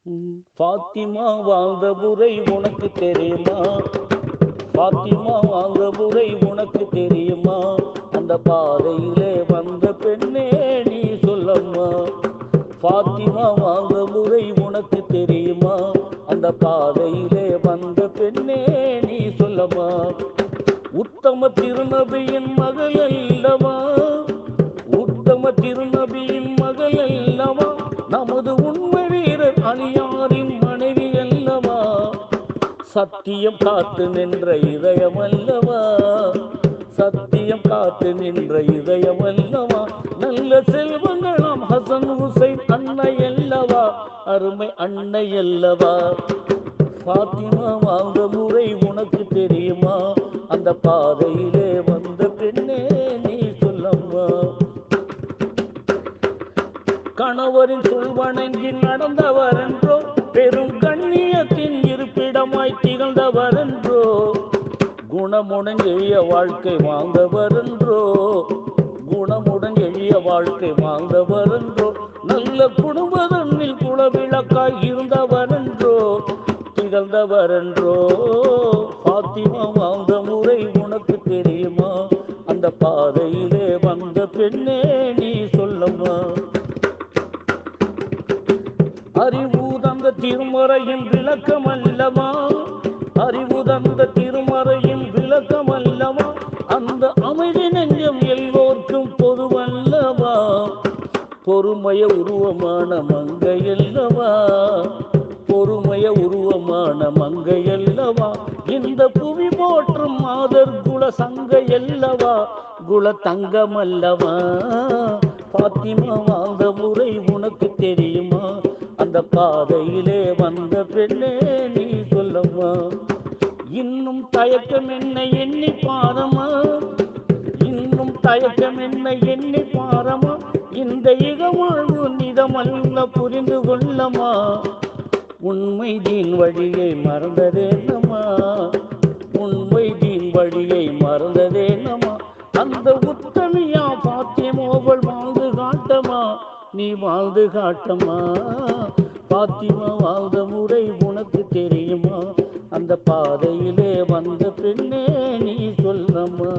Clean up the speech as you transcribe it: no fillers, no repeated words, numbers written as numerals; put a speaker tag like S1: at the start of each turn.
S1: ஃபாத்திமா வாழ்ந்த முறை உனக்கு தெரியுமா? ஃபாத்திமா வாழ்ந்த முறை உனக்கு தெரியுமா? அந்த பாதையிலே வந்த பெண்ணே நீ சொல்லம்மா. ஃபாத்திமா வாழ்ந்த முறை உனக்கு தெரியுமா? அந்த பாதையிலே வந்த பெண்ணே நீ சொல்லம்மா. உத்தம திருநபியின் மகள் அல்லவா? உத்தம திருநபியின் மகள் அல்லவா? நமது உண்மை வீரர் அலியாரின் மனைவி அல்லவா? சத்தியம் காத்து நின்ற இதயம் அல்லவா? சத்தியம் காத்து நின்ற இதயம் அல்லவா? நல்ல செல்வங்களாம் ஹசன் ஹுசைன் அன்னை அல்லவா? அருமை அன்னை அல்லவா? ஃபாத்திமா வாழ்ந்த முறை உனக்கு தெரியுமா? அந்த பாதையிலே வந்த பெண்ணே நீ சொல்லம்மா. கணவரின் சொல்வணங்கி நடந்தவர் என்றோ, பெரும் கண்ணியத்தின் இருப்பிடமாய் திகழ்ந்தவர் என்றோ, குணமுடன் எளிய வாழ்க்கை வாழ்ந்தவர் என்றோ, குணமுடன் எளிய வாழ்க்கை வாழ்ந்தவர் என்றோ, நல்ல குடும்பதன்னில் குலவிளக்காய் இருந்தவர் என்றோ, திகழ்ந்தவர் என்றோ. ஃபாத்திமா வாழ்ந்த முறை உனக்கு தெரியுமா? அந்த பாதையிலே வந்த பெண்ணே நீ சொல்லம்மா. அறிவு தந்த திருமறையின் விளக்கம் அல்லவா? அறிவு தந்த திருமறையின் விளக்கம் அல்லவா? அந்த அமைதி நெஞ்சம் எல்லோர்க்கும் பொதுவல்லவா? பொறுமைய உருவமான மங்கை அல்லவா? பொறுமைய உருவமான மங்கை அல்லவா? இந்த புவி போற்றும் மாதர் குல சங்கை அல்லவா? குல தங்கம் அல்லவா? ஃபாத்திமா வாழ்ந்த முறை உனக்கு தெரியுமா? அந்த பாதையிலே வந்த பெண்ணே நீ சொல்லம்மா. இன்னும் தயக்கம் என்ன எண்ணி பாரமா? இன்னும் தயக்கம் என்ன எண்ணி பாரமா? இந்த இகமாழ்வு நிதமல்ல புரிந்து கொள்ளமா. உண்மை தீன் வழியை மறந்ததேனமா? உண்மை தீன் வழியை மறந்ததேனமா? அந்த உத்தமியா ஃபாத்திமாவள் வாழ்ந்து காட்டமா? நீ வாழ்ந்து காட்டமா. ஃபாத்திமா வாழ்ந்த முறை உனக்கு தெரியுமா? அந்த பாதையிலே வந்த பெண்ணே நீ சொல்லம்மா.